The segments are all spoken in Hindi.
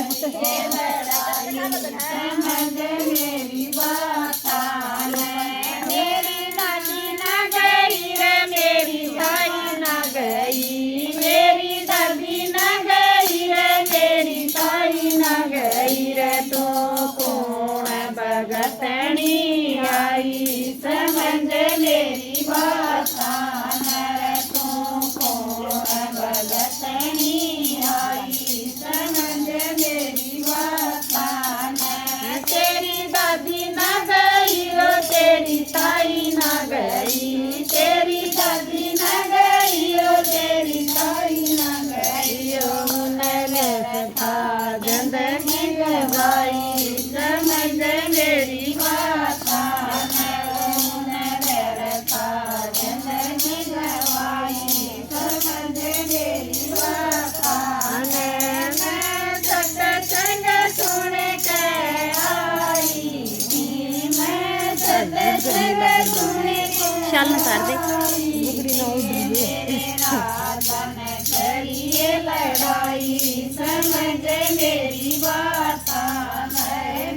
समझ मेरी बात मेरी दादी ना गई रे मेरी ताई ना गई मेरी दादी ना गई रे मेरी ताई ना गई रे तो कौन भगतनी आई समझ मेरी बात रे तो कौन भगतनी आई समझ मेरी बात तेरी दादी ना गई रो तेरी ताई ना गई तेरी दादी ना गई रो तेरी ताई ना गई नरस था जिंदगी गवाई समझ मेरी बात नरस था जिंदगी गवाई समझ मेरी बात मैं सत्संग सुन के आई थी मैं सत्संग सुन के चल कर दे बुगड़ी ना उड़ राधन करिए लड़ाई समझ मेरी बात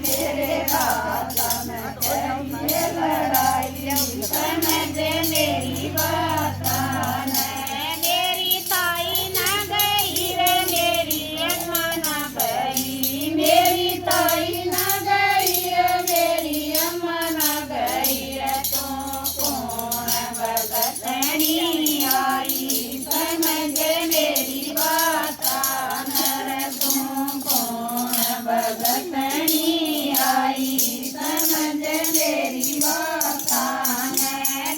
मेरे राधन करिए लड़ाई समझ मेरी बात मेरी ताई ना गई रे मेरी अम्मा ना गई मेरी ताई ना गई रे मेरी अम्मा ना गई रे तो कौन भगतनी आई समझ मेरी बात रे तो कौन भगतनी आई समझ मेरी बात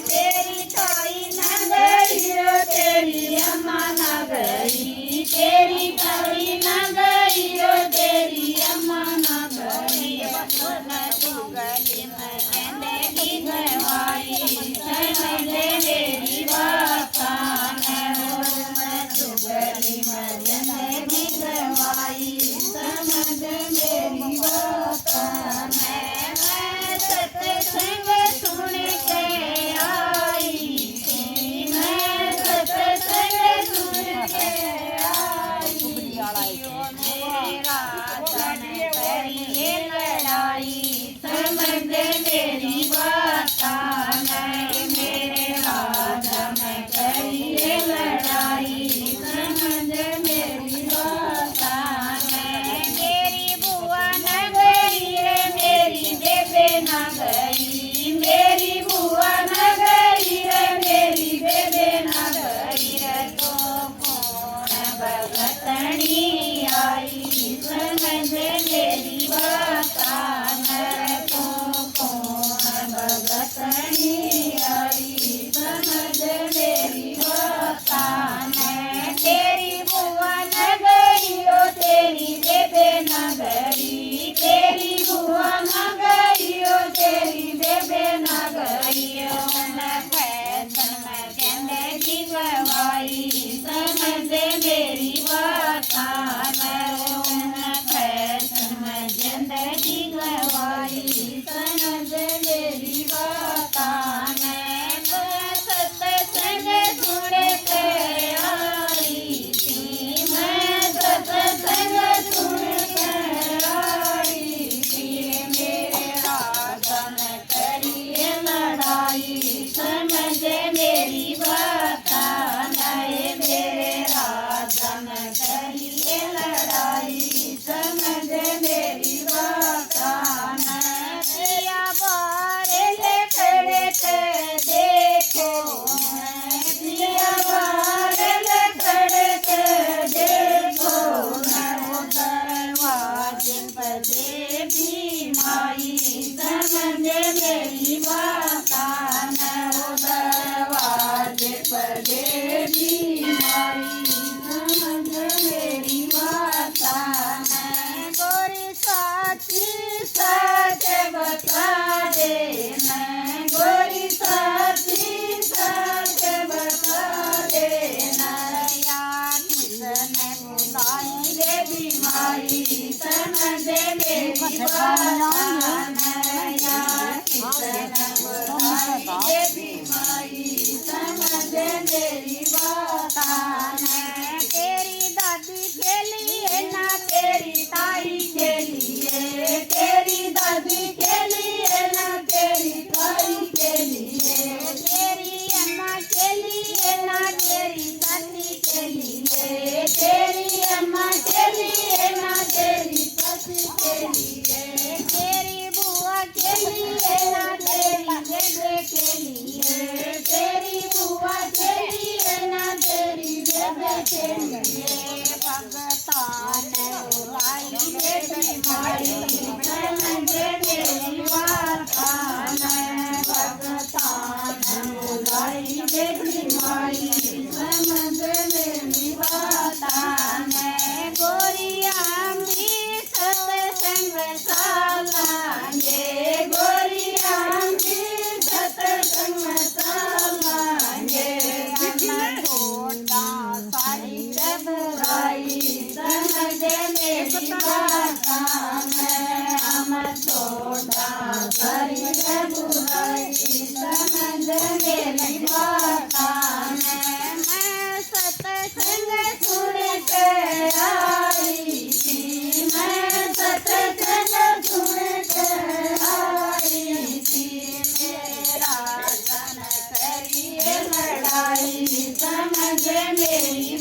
तेरी ताई ना गई रो तेरी अम्मा ना गई तेरी ताई ना गई रो तेरी अम्मा ना गई गली में जिंदगी गवाई समझ मेरी बात गली में जिंदगी गवाई समझ मेरी बात मैं सत्संग सुन के आई थी मैं सत्संग सुन के आई मेरा धन करिए लड़ाई समझ मेरी बात मेरे राधन करिए लड़ाई समझ मेरी बात मेरी बुआ न गई रे मेरी बेबे न गई मेरी बुआ न गई रे मेरी बेबे न गई रे तो कौन भगतनी आई समझ मेरी बात तो कौन भगतनी आई समझ मेरी बात तेरी बुआ न गई ओ तेरी बेबे न गई तेरी बुआ न गई ओ तेरी बेबे न गई फैशन में जिंदगी गवाई समझ मेरी बात फैशन में जिंदगी गवाई समझ मेरी बात सत्संग सुन के आई थी मैं सत्संग सुन के आई थी मेरे राधन करिए लड़ाई समझ मेरी बात मेरे राधन करिए लड़ाई समझ मेरी बात पिया बारे ले खड़े थे देखो पिया बारे ले खड़े थे देखो वो दरवाजे पर देवी माई समझ मेरी बात वो दरवाजे पर देवी माई समझ मेरी बात गोरी साची सच बता दे मैं गोरी साची सच बता दे नया किसने बुलाई देवी माई समझ मेरी बात नया किसने बुलाई देवी माई समझ मेरी बात तेरी दादी के लिए ना तेरी ताई के लिए, तेरी अम्मा के लिए ना तेरी सस के लिए, तेरी बुआ के लिए ना तेरी बेबे के लिए, तेरी बुआ के लिए ना तेरी बेबे के लिए। भगतान लाई बेटी माई समझ मेरी वार्तान, भगतान लाई बेटी माई समझ मेरी वार्तान। गोरियां भी सत्संग सालांगे, गोरियां भी सत्संग सालांगे। हम छोटा सारी बुराई समझ मेरी वार्तान, हम छोटा सारी बुराई समझ मेरी वार्तान। मैं सत्संग सुन के आई थी, मैं सत्संग सुन के आई थी। मेरा सन करिए लड़ाई समझ मेरी